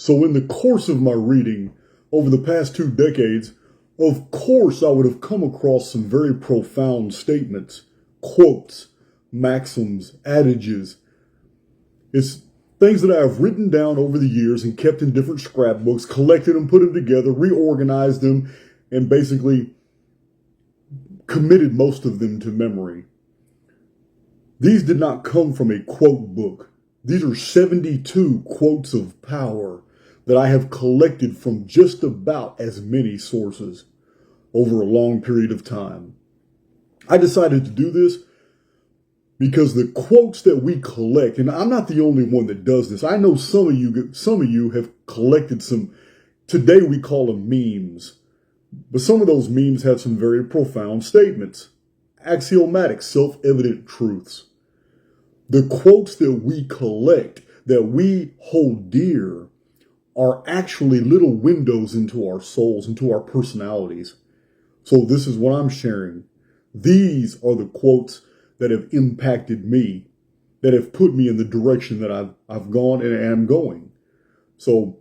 So in the course of my reading over the past 2 decades, of course I would have come across some very profound statements, quotes, maxims, adages. It's things that I have written down over the years and kept in different scrapbooks, collected them, put them together, reorganized them, and basically committed most of them to memory. These did not come from a quote book. These are 72 quotes of power that I have collected from just about as many sources over a long period of time. I decided to do this because the quotes that we collect, and I'm not the only one that does this. I know some of you have collected some, today we call them memes, but some of those memes have some very profound statements, axiomatic, self-evident truths. The quotes that we collect, that we hold dear, are actually little windows into our souls, into our personalities. So this is what I'm sharing. These are the quotes that have impacted me, that have put me in the direction that I've gone and am going. So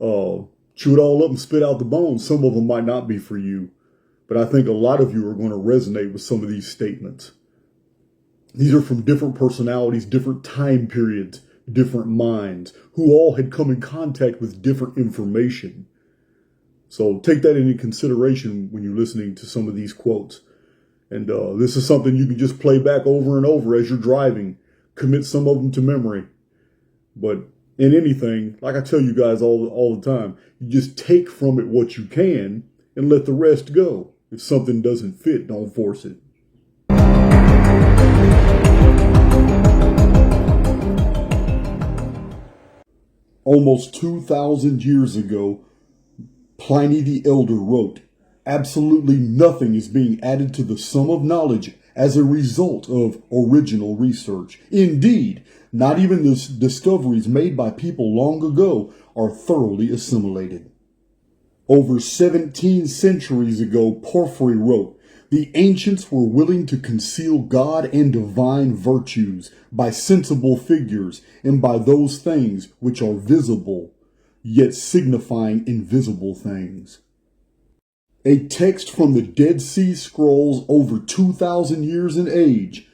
chew it all up and spit out the bones. Some of them might not be for you, but I think a lot of you are going to resonate with some of these statements. These are from different personalities, different time periods, different minds, who all had come in contact with different information. So take that into consideration when you're listening to some of these quotes. And this is something you can just play back over and over as you're driving. Commit some of them to memory. But in anything, like I tell you guys all the time, you just take from it what you can and let the rest go. If something doesn't fit, don't force it. Almost 2,000 years ago, Pliny the Elder wrote, "Absolutely nothing is being added to the sum of knowledge as a result of original research. Indeed, not even the discoveries made by people long ago are thoroughly assimilated." Over 17 centuries ago, Porphyry wrote, "The ancients were willing to conceal God and divine virtues by sensible figures and by those things which are visible, yet signifying invisible things." A text from the Dead Sea Scrolls over 2,000 years in age,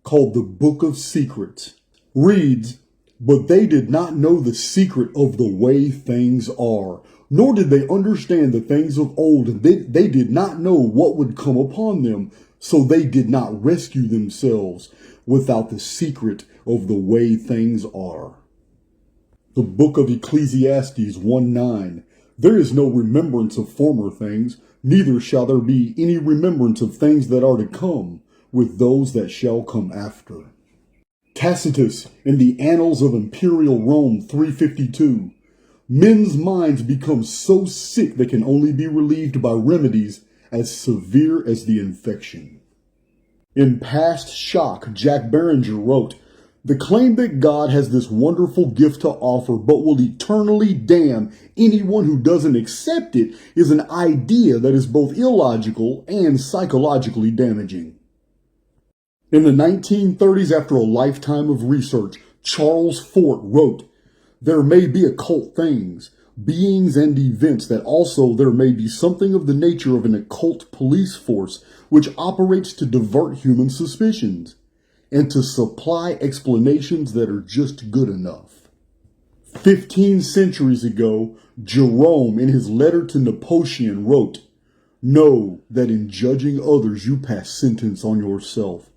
called the Book of Secrets, reads, "But they did not know the secret of the way things are, nor did they understand the things of old, and they did not know what would come upon them, so they did not rescue themselves without the secret of the way things are." The Book of Ecclesiastes 1:9, "There is no remembrance of former things, neither shall there be any remembrance of things that are to come with those that shall come after." Tacitus in the Annals of Imperial Rome 352, "Men's minds become so sick they can only be relieved by remedies as severe as the infection." In Past Shock, Jack Barringer wrote, "The claim that God has this wonderful gift to offer but will eternally damn anyone who doesn't accept it is an idea that is both illogical and psychologically damaging." In the 1930s, after a lifetime of research, Charles Fort wrote, "There may be occult things, beings and events that also there may be something of the nature of an occult police force which operates to divert human suspicions and to supply explanations that are just good enough." 15 centuries ago, Jerome in his letter to Nepotian wrote, "Know that in judging others you pass sentence on yourself."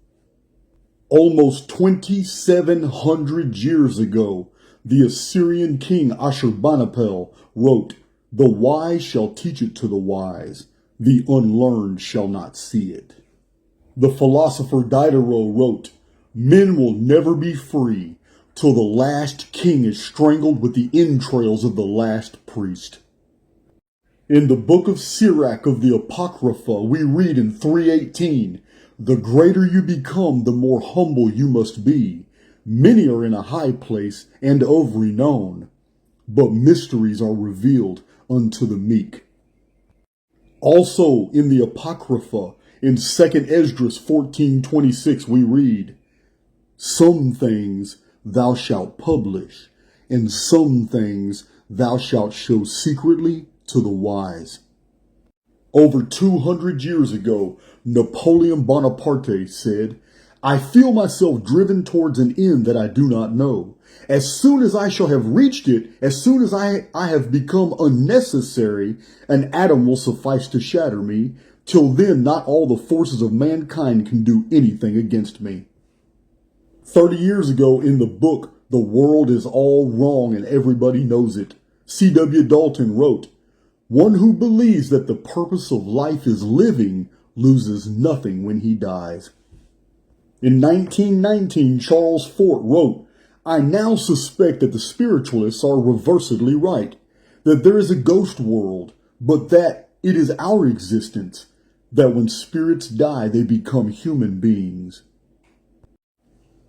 Almost 2,700 years ago, the Assyrian king Ashurbanipal wrote, "The wise shall teach it to the wise, the unlearned shall not see it." The philosopher Diderot wrote, "Men will never be free till the last king is strangled with the entrails of the last priest." In the book of Sirach of the Apocrypha, we read in 3:18, "The greater you become, the more humble you must be. Many are in a high place and of renown, but mysteries are revealed unto the meek." Also in the Apocrypha, in 2 Esdras 14:26, we read, "Some things thou shalt publish, and some things thou shalt show secretly to the wise. Over 200 years ago, Napoleon Bonaparte said, I feel myself driven towards an end that I do not know. As soon as I shall have reached it, as soon as I have become unnecessary, an atom will suffice to shatter me. Till then, not all the forces of mankind can do anything against me. 30 years ago in the book, The World is All Wrong and Everybody Knows It, C.W. Dalton wrote, one who believes that the purpose of life is living loses nothing when he dies. In 1919, Charles Fort wrote, I now suspect that the spiritualists are reversedly right, that there is a ghost world, but that it is our existence, that when spirits die, they become human beings.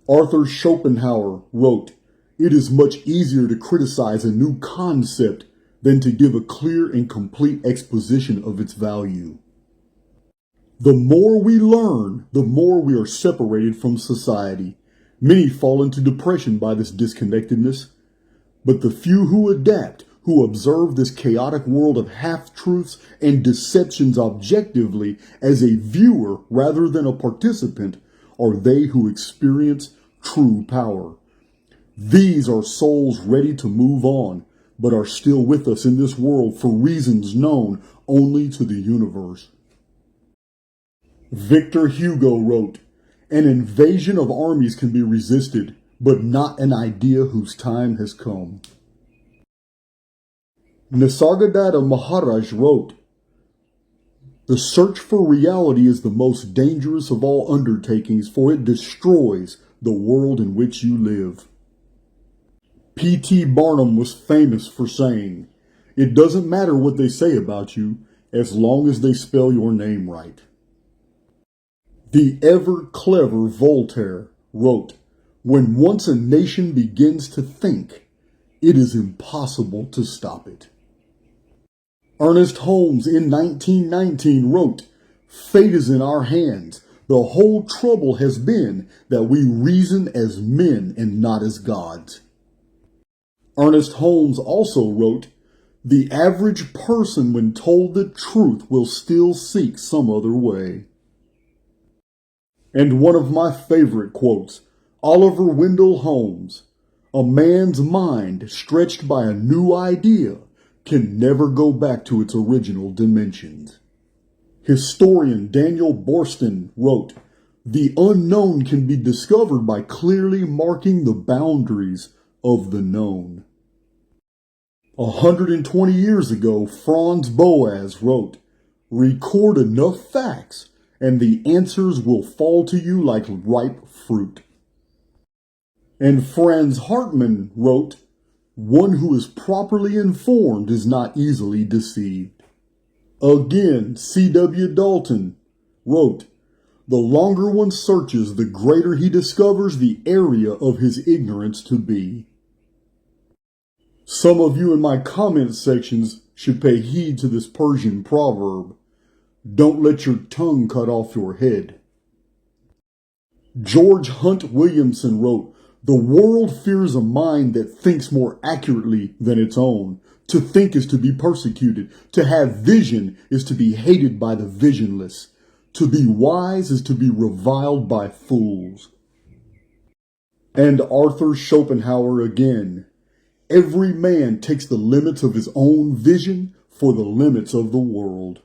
Arthur Schopenhauer wrote, it is much easier to criticize a new concept than to give a clear and complete exposition of its value. The more we learn, the more we are separated from society. Many fall into depression by this disconnectedness, but the few who adapt, who observe this chaotic world of half-truths and deceptions objectively as a viewer rather than a participant, are they who experience true power. These are souls ready to move on, but are still with us in this world for reasons known only to the universe. Victor Hugo wrote, an invasion of armies can be resisted, but not an idea whose time has come. Nisargadatta Maharaj wrote, the search for reality is the most dangerous of all undertakings, for it destroys the world in which you live. P.T. Barnum was famous for saying, it doesn't matter what they say about you, as long as they spell your name right. The ever-clever Voltaire wrote, when once a nation begins to think, it is impossible to stop it. Ernest Holmes in 1919 wrote, fate is in our hands. The whole trouble has been that we reason as men and not as gods. Ernest Holmes also wrote, the average person when told the truth will still seek some other way. And one of my favorite quotes, Oliver Wendell Holmes, a man's mind stretched by a new idea can never go back to its original dimensions. Historian Daniel Boorstin wrote, the unknown can be discovered by clearly marking the boundaries of the known. 120 years ago, Franz Boas wrote, record enough facts and the answers will fall to you like ripe fruit. And Franz Hartmann wrote, one who is properly informed is not easily deceived. Again, C.W. Dalton wrote, the longer one searches, the greater he discovers the area of his ignorance to be. Some of you in my comment sections should pay heed to this Persian proverb. Don't let your tongue cut off your head. George Hunt Williamson wrote, the world fears a mind that thinks more accurately than its own. To think is to be persecuted. To have vision is to be hated by the visionless. To be wise is to be reviled by fools. And Arthur Schopenhauer again. Every man takes the limits of his own vision for the limits of the world.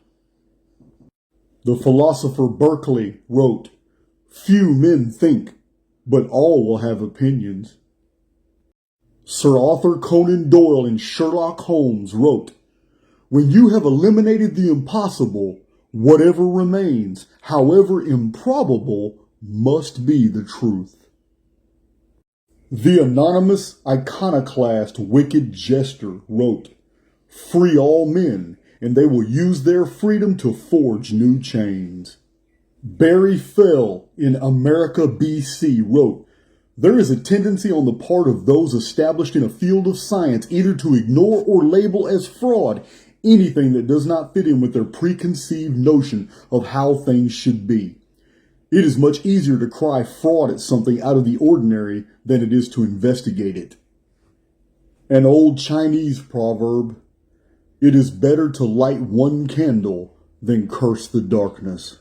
The philosopher Berkeley wrote, few men think, but all will have opinions. Sir Arthur Conan Doyle in Sherlock Holmes wrote, when you have eliminated the impossible, whatever remains, however improbable, must be the truth. The anonymous iconoclast Wicked Jester wrote, free all men, and they will use their freedom to forge new chains. Barry Fell in America BC wrote, there is a tendency on the part of those established in a field of science either to ignore or label as fraud anything that does not fit in with their preconceived notion of how things should be. It is much easier to cry fraud at something out of the ordinary than it is to investigate it. An old Chinese proverb, it is better to light one candle than curse the darkness.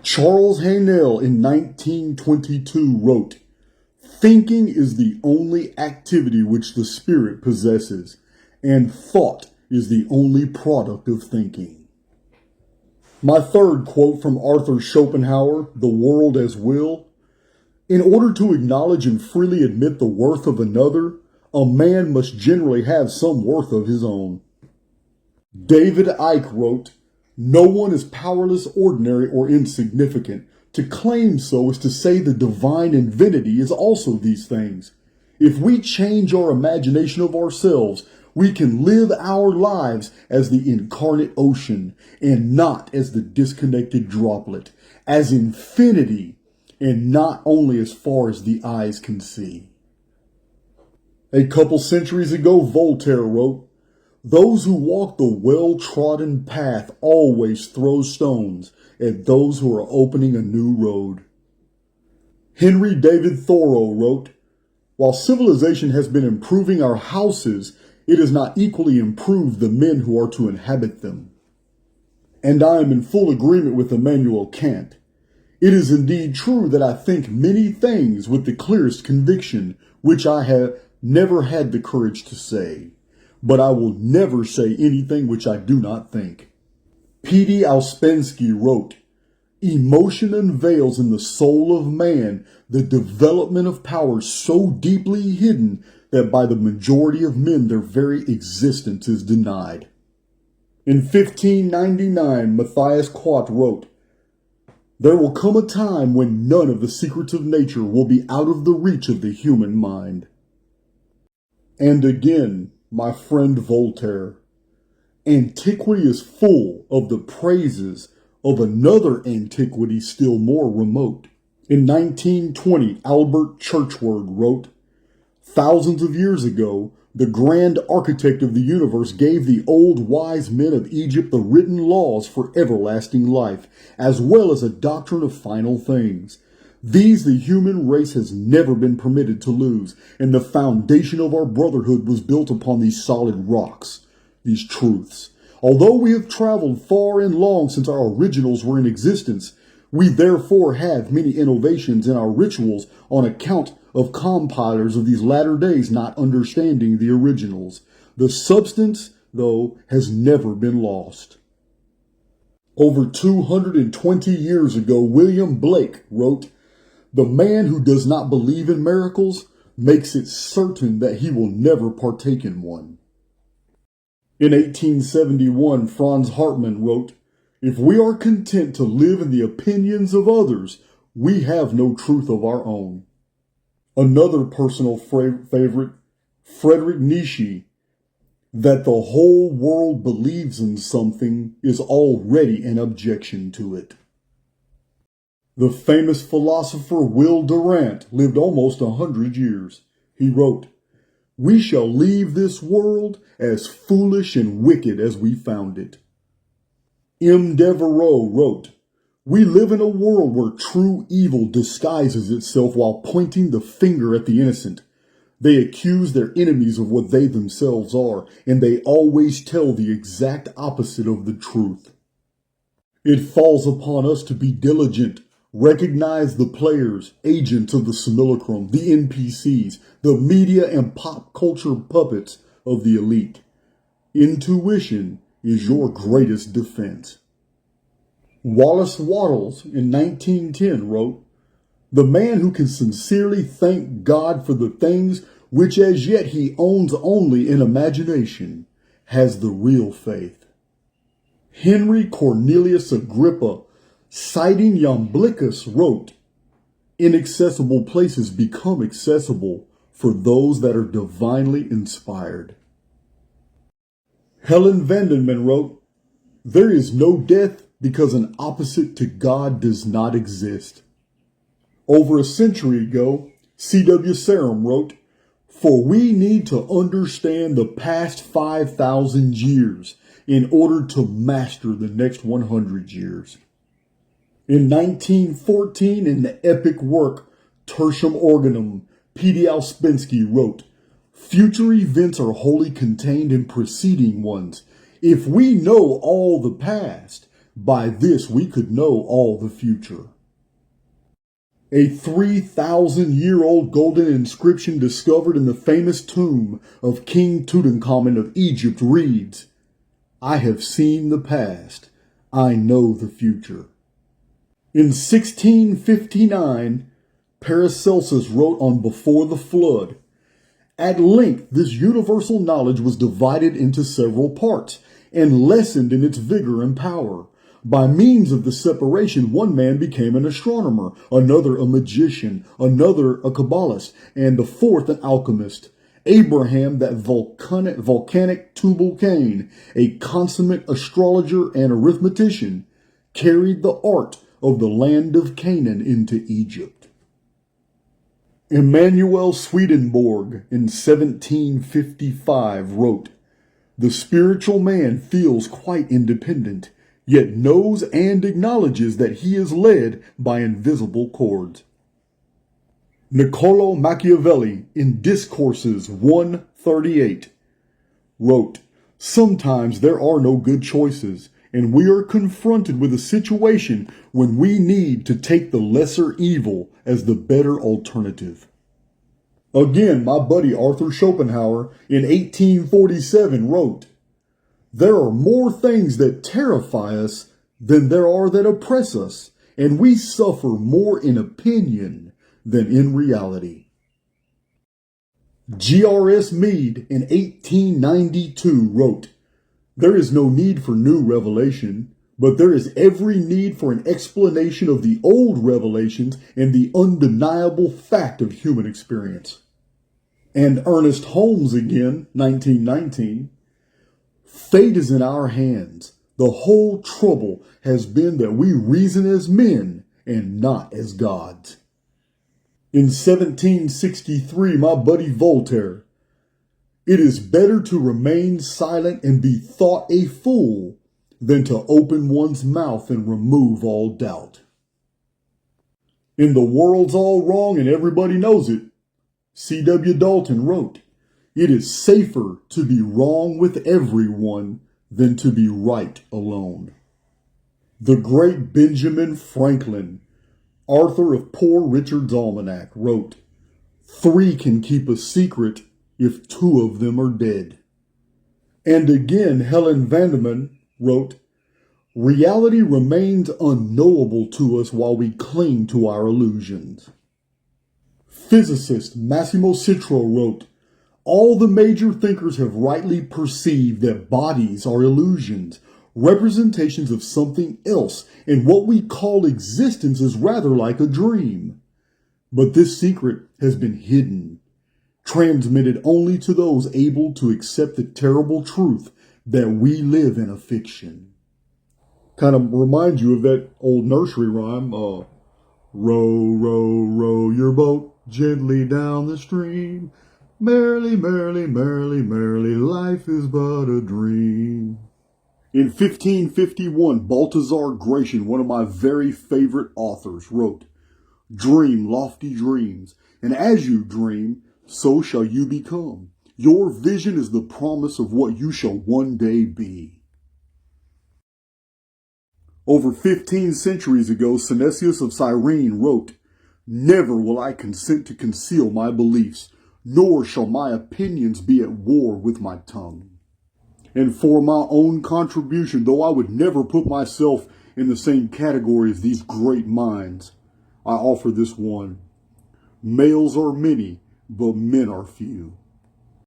Charles Haanel in 1922 wrote, "Thinking is the only activity which the spirit possesses, and thought is the only product of thinking." My third quote from Arthur Schopenhauer, The World as Will. In order to acknowledge and freely admit the worth of another, a man must generally have some worth of his own. David Icke wrote, "No one is powerless, ordinary, or insignificant. To claim so is to say the divine infinity is also these things. If we change our imagination of ourselves, we can live our lives as the incarnate ocean and not as the disconnected droplet, as infinity and not only as far as the eyes can see." A couple centuries ago, Voltaire wrote, "Those who walk the well-trodden path always throw stones at those who are opening a new road." Henry David Thoreau wrote, "While civilization has been improving our houses, it has not equally improved the men who are to inhabit them." And I am in full agreement with Immanuel Kant. It is indeed true that I think many things with the clearest conviction, which I have never had the courage to say. But I will never say anything which I do not think. P.D. Ouspensky wrote, "Emotion unveils in the soul of man the development of powers so deeply hidden that by the majority of men their very existence is denied." In 1599, Matthias Quat wrote, "There will come a time when none of the secrets of nature will be out of the reach of the human mind." And again, my friend Voltaire, "Antiquity is full of the praises of another antiquity still more remote." In 1920, Albert Churchward wrote, "Thousands of years ago, the grand architect of the universe gave the old wise men of Egypt the written laws for everlasting life, as well as a doctrine of final things. These the human race has never been permitted to lose, and the foundation of our brotherhood was built upon these solid rocks, these truths. Although we have traveled far and long since our originals were in existence, we therefore have many innovations in our rituals on account of compilers of these latter days not understanding the originals. The substance, though, has never been lost." Over 220 years ago, William Blake wrote, "The man who does not believe in miracles makes it certain that he will never partake in one." In 1871, Franz Hartmann wrote, "If we are content to live in the opinions of others, we have no truth of our own." Another personal favorite, Friedrich Nietzsche, "That the whole world believes in something is already an objection to it." The famous philosopher Will Durant lived almost 100 years. He wrote, "We shall leave this world as foolish and wicked as we found it." M. Devereux wrote, "We live in a world where true evil disguises itself while pointing the finger at the innocent. They accuse their enemies of what they themselves are, and they always tell the exact opposite of the truth. It falls upon us to be diligent, recognize the players, agents of the simulacrum, the NPCs, the media and pop culture puppets of the elite. Intuition is your greatest defense." Wallace Wattles in 1910 wrote, "The man who can sincerely thank God for the things which as yet he owns only in imagination has the real faith." Henry Cornelius Agrippa, citing Iamblichus, wrote, "Inaccessible places become accessible for those that are divinely inspired." Helen Vandenman wrote, "There is no death because an opposite to God does not exist." Over a century ago, C.W. Sarum wrote, "For we need to understand the past 5,000 years in order to master the next 100 years." In 1914, in the epic work Tertium Organum, P.D. Ouspensky wrote, Future events are wholly contained in preceding ones. If we know all the past, by this we could know all the future. A 3,000-year-old golden inscription discovered in the famous tomb of King Tutankhamun of Egypt reads, "I have seen the past. I know the future." In 1659, Paracelsus wrote on Before the Flood, "At length this universal knowledge was divided into several parts, and lessened in its vigor and power. By means of the separation, one man became an astronomer, another a magician, another a Kabbalist, and the fourth an alchemist. Abraham, that volcanic Tubal Cain, a consummate astrologer and arithmetician, carried the art of the land of Canaan into Egypt." Emanuel Swedenborg in 1755 wrote, "The spiritual man feels quite independent, yet knows and acknowledges that he is led by invisible cords." Niccolo Machiavelli in Discourses 138 wrote, "Sometimes there are no good choices, and we are confronted with a situation when we need to take the lesser evil as the better alternative." Again, my buddy Arthur Schopenhauer in 1847 wrote, "There are more things that terrify us than there are that oppress us, and we suffer more in opinion than in reality." G.R.S. Mead in 1892 wrote, "There is no need for new revelation, but there is every need for an explanation of the old revelations and the undeniable fact of human experience." And Ernest Holmes again, 1919, "Fate is in our hands. The whole trouble has been that we reason as men and not as gods." In 1763, my buddy Voltaire, "It is better to remain silent and be thought a fool than to open one's mouth and remove all doubt." In The World's All Wrong and Everybody Knows It, C.W. Dalton wrote, "It is safer to be wrong with everyone than to be right alone." The great Benjamin Franklin, author of Poor Richard's Almanac, wrote, "Three can keep a secret if two of them are dead." And again, Helen Vandeman wrote, "Reality remains unknowable to us while we cling to our illusions." Physicist Massimo Citro wrote, "All the major thinkers have rightly perceived that bodies are illusions, representations of something else, and what we call existence is rather like a dream. But this secret has been hidden, transmitted only to those able to accept the terrible truth that we live in a fiction." Kind of remind you of that old nursery rhyme, row, row, row your boat gently down the stream. Merrily, merrily, merrily, merrily, life is but a dream. In 1551, Balthazar Gracian, one of my very favorite authors, wrote, "Dream lofty dreams, and as you dream, so shall you become. Your vision is the promise of what you shall one day be." Over 15 centuries ago, Synesius of Cyrene wrote, "Never will I consent to conceal my beliefs, nor shall my opinions be at war with my tongue." And for my own contribution, though I would never put myself in the same category as these great minds, I offer this one: males are many, but men are few.